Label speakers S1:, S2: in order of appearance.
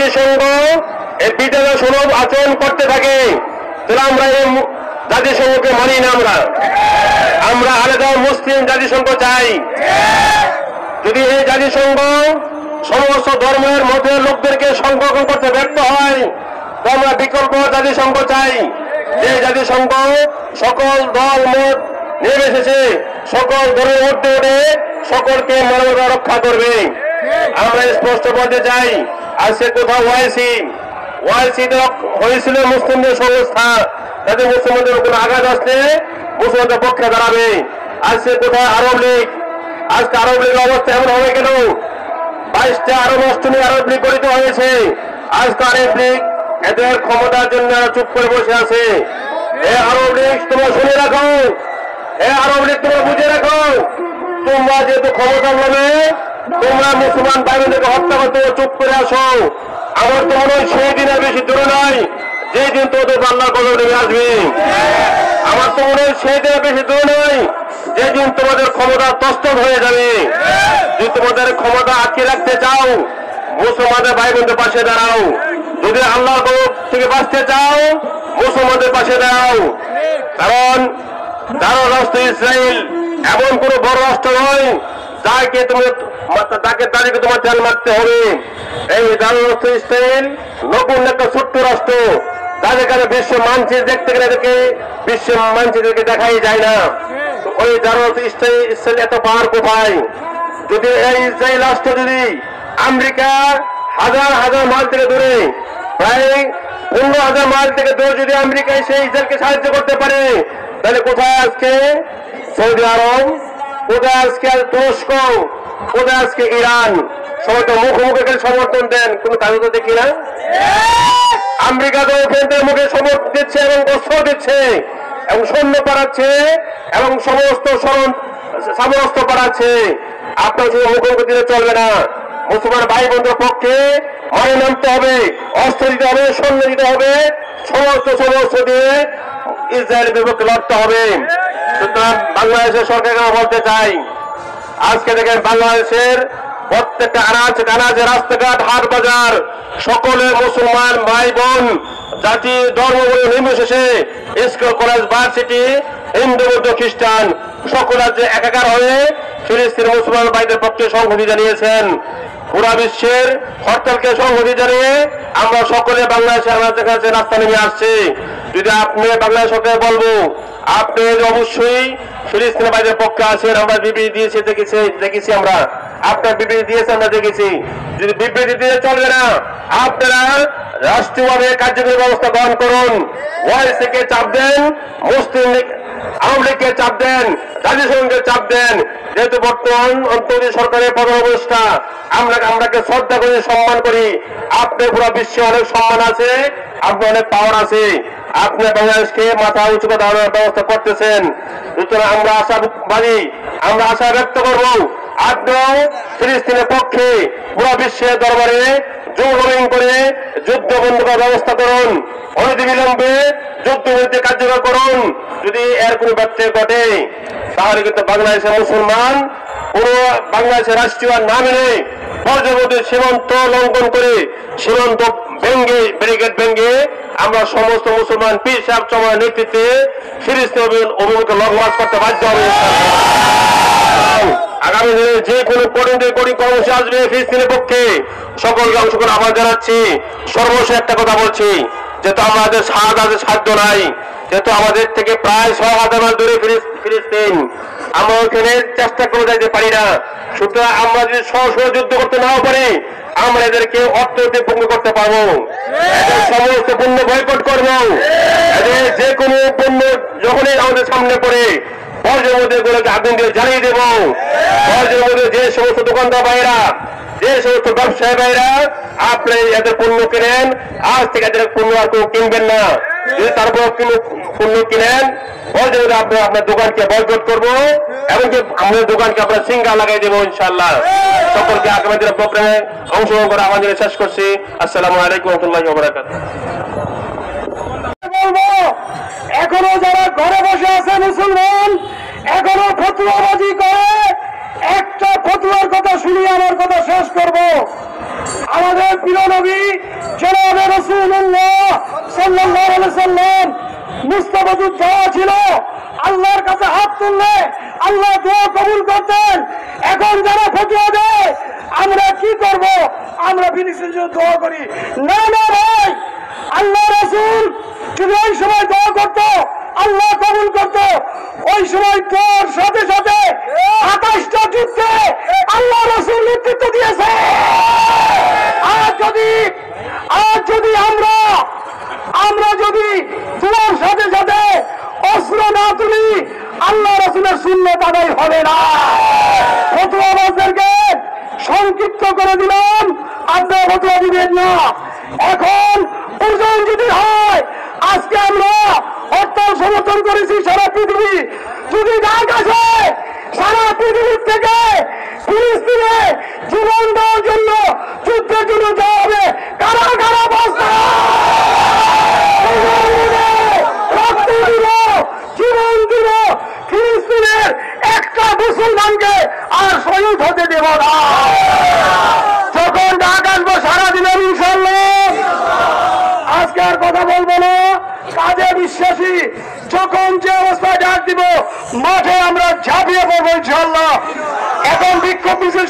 S1: জাতিসংঘ এই বিধান সুলভ আচরণ করতে থাকে, তাহলে আমরা এই জাতিসংঘকে মানি না। আমরা আলাদা মুসলিম জাতিসংঘ চাই। যদি এই জাতিসংঘ সমস্ত ধর্মের মধ্যে লোকদেরকে সংরক্ষণ করতে ব্যর্থ হয়, তো আমরা বিকল্প জাতিসংঘ চাই। যে জাতিসংঘ সকল দল মত নির্বিশেষে সকল দলের মধ্যে উঠে সকলকে মানবতা রক্ষা করবে। আমরা স্পষ্ট বলতে চাই, আজকে কোথাও ওয়াইসি হয়েছিল মুসলিমদের সংস্থা, যাতে মুসলমানদের কোনো আঘাত আসলে মুসলমানদের পক্ষে দাঁড়াবে। আজকে কোথায় আরব লীগ, আজকে আরব লীগের অবস্থা এমন হবে কেন? 22টা আরব রাষ্ট্র নিয়ে আরব লীগ গঠিত হয়েছে। আজকে আরব লীগ এদের ক্ষমতার জন্য চুপ করে বসে আছে। এই আরব লীগ তোমরা শুনে রাখো, এই আরব লীগ তোমরা বুঝে রাখো, তোমরা যেহেতু ক্ষমতা বলে তোমরা মুসলমান ভাইদেরকে হত্যা করতে চুপ করে আসো। আমার তো মনে হয় সেই দিনের বেশি দূরে নয় যেই দিন তোদের আল্লাহর কদম নেমে আসবে। আমার তো মনে হয় সেই দিনের বেশি দূরে নয় যেদিন তোমাদের ক্ষমতা তস্তত হয়ে যাবে। যদি তোমাদের ক্ষমতা আটকে রাখতে চাও, মুসলমানদের ভাই বোনদের পাশে দাঁড়াও। যদি আল্লাহর কদম থেকে বাঁচতে চাও, মুসলমানদের পাশে দাঁড়াও। কারণ দারুল রাষ্ট্র ইসরায়েল এমন কোন বড় রাষ্ট্র নয় তাকে তোমার তেল মারতে হবে। এই দারুল রাষ্ট্র ইসরায়েল নতুন একটা ছোট্ট রাষ্ট্র, তাদের কাছে বিশ্ব মানচিত্র দেখতে গেলে এদেরকে বিশ্ব মানচিত্রকে দেখাই যায় না। ওই দারুল রাষ্ট্র ইসরায়েল এত পাওয়ার কোথায়? যদি এই ইসরায়েল রাষ্ট্র যদি আমেরিকা হাজার হাজার মাইল থেকে দূরে, প্রায় 15,000 মাইল থেকে দূরে যদি আমেরিকা সেই ইসরায়েলকে সাহায্য করতে পারে, তাহলে কোথায় আজকে সৌদি আরব, কোথায় আজকে তুরস্ক, কোথায় আজকে ইরান? সবাই তো মুখে সমর্থন দেন, কোন কাজে তো দেখি না। আমেরিকা তো মুখে সমর্থন দিচ্ছে এবং অস্ত্র দিচ্ছে এবং সৈন্য পাঠাচ্ছে এবং সমস্ত সমস্ত পাঠাচ্ছে। আপনার শুধু মুখোমুখি দিলে চলবে না। মুসলমান ভাই বোনদের পক্ষে মানে নামতে হবে, অস্ত্র দিতে হবে, সৈন্য দিতে হবে, সমস্ত দিয়ে ইসরায়েলের বিপক্ষে লড়তে হবে। সুতরাং বাংলাদেশের সরকারকে বলতে চাই, আজকে দেখেন বাংলাদেশের প্রত্যেকটা আনাচে রাস্তাঘাট হাট বাজার সকলে মুসলমান ভাই বোন জাতি ধর্ম নির্বিশেষে স্কুল কলেজ ভার্সিটি হিন্দু বৌদ্ধ খ্রিস্টান সকল রাজ্যে একাকার হয়ে ফিলিস্তিন মুসলমান ভাইদের পক্ষে সংহতি জানিয়েছেন। পুরা বিশ্বের হরতালকে সংহতি জানিয়ে আমরা সকলে বাংলাদেশে আমাদের কাছে রাস্তা নেমে আসছি। যদি আপনি বাংলাদেশ সরকার বলবো আপনি অবশ্যই ফিলিস্তিন ভাইদের পক্ষে আছেন, আমরা বিবৃতি দিয়েছি দেখেছি আমরা, আপনার বিবৃতি দিয়েছে আমরা দেখেছি। যদি বিবৃতি দিয়ে চলবে না, আপনারা রাষ্ট্রীয়ভাবে কার্যকরী ব্যবস্থা গ্রহণ করুন। ওয়াইসিকে চাপ দেন, মুসলিম লীগ আওয়ামী লীগকে চাপ দেন, জাতিসংঘকে চাপ দেন। যেহেতু বর্তমান অন্তর্বর্তী সরকারের প্রধান উপদেষ্টা, আমরাকে শ্রদ্ধা করি, সম্মান করি। আপনার পুরো বিশ্বে অনেক সম্মান আছে, আপনার অনেক পাওয়ার আছে, আপনি বাংলাদেশকে মাথা উঁচু করে দাঁড়ানোর ব্যবস্থা করতেছেন। সুতরাং আমরা আশাবাদী, আমরা আশা ব্যক্ত করব আপনিও ফিলিস্তিনের পক্ষে পুরো বিশ্বের দরবারে জোরদার করে যুদ্ধ বন্ধ করার ব্যবস্থা করুন, অনতিবিলম্বে যুদ্ধবিরতি কার্যকর করুন। যদি এর কোনো ব্যত্যয় ঘটে তাহলে কিন্তু বাংলাদেশের মুসলমান পুরো বাংলাদেশের রাষ্ট্রীয় না মেনে পর্যবর্তী সীমান্ত লঙ্ঘন করে সীমান্ত ভেঙ্গে ব্যারিকেড ভেঙ্গে আমরা সমস্ত মুসলমান পীর সাহেব চমার নেতৃত্বে ফিলিস্তিন অভিমুখে লং মার্চ করতে বাধ্য হবে। আগামী দিনে যে কোনো কঠিন কর্মসূচি আসবে ফিলিস্তিনের পক্ষে সকলকে অংশগ্রহণ আহ্বান জানাচ্ছি। সর্বশেষ একটা কথা বলছি, যেহেতু আমাদের সাধ্য নাই, যেহেতু আমাদের থেকে প্রায় 6,000 মাইল দূরে ফিলিস্তিন, আমরা ওখানে চেষ্টা করে যাইতে পারি না। সুতরাং আমরা যদি সরাসরি যুদ্ধ করতে নাও পারি, আমরা এদেরকে অর্থনৈতিক ভঙ্গ করতে পারবো, এদের সমস্ত পণ্য বয়কট করবো, এদের যে কোনো পণ্য যখনই আমাদের সামনে পড়ে বর্জ্যের মধ্যে এগুলোকে আগুন দিয়ে জ্বালিয়ে দেবো। বর্জ্যের মধ্যে যে সমস্ত দোকানদার ভাইরা, যে সমস্ত ব্যবসায়ী ভাইরা আপনি এদের পণ্য কিনেন, আজ থেকে এদের পণ্য আর কেউ কিনবেন না। যদি তারপর পণ্য কিনেন বর্জ্যের মধ্যে আপনার দোকানকে বয়কট করবো এবং আমাদের দোকানকে আপনার সিঙ্গা লাগাই দেবো ইনশাআল্লাহ। সকলকে আগামী দিনের প্রোগ্রামে অংশগ্রহণ করে আমাদের শেষ করছি। আসসালামু আলাইকুম ওয়া রাহমাতুল্লাহি ওয়া বারাকাতুহু।
S2: এখনো যারা ঘরে বসে আছে মুসলমান, এখনো ফতুয়াবাজি করে, একটা ফতুয়ার কথা শুনিয়ে আমার কথা শেষ করব। আমাদের প্রিয় নবী জনাবে রাসূলুল্লাহ সাল্লাল্লাহু আলাইহি সাল্লাম মুস্তাফাজুদ দোয়া ছিল, আল্লাহর কাছে হাত তুললে আল্লাহ দোয়া কবুল করতেন। এখন যারা ফতোয়া দেয় আমরা কি করব, আমরা ফিলিস্তিনের জন্য দোয়া করি? না না ভাই, আল্লাহ রাসূল যদি ওই সময় দোয়া করতো আল্লাহ কবুল করতো। ওই সময় দোয়ার সাথে সাথে 28টা যুদ্ধে আল্লাহ রাসূল নেতৃত্ব দিয়েছে। আর যদি আমরা যদি দোয়ার সাথে সাথে অস্ত্র না তুলি আল্লাহ রাসূলের সুন্নাত আদায় হবে না। ফতোয়াবাজদেরকে সংক্ষিপ্ত করে দিলাম, আপনারা ফতোয়া দিবেন না। এখন ওজন যদি হয়, আজকে আমরা হরতাল সমর্থন করেছি সারা পৃথিবী, যদি ডাক আসে সারা পৃথিবীর থেকে ফিলিস্তিনে জীবন দেওয়ার জন্য যুদ্ধের জন্য যাওয়া হবে, কারা কারা বস্তা রক্ত দিব, জীবন দিব, ফিলিস্তিনের একটা মুসলমানকে আর শহীদ হতে দেব না। যখন ডাক আসবো সারা দিবেন ইনশাআল্লাহ। আজকে আর কথা বলবো না, কাজে বিশ্বাসী। যখন যে অবস্থায় ডাক দিব মাঠে আমরা ঝাঁপিয়ে পড়বো ইনশাআল্লাহ। এখন বিক্ষোভ মিছিল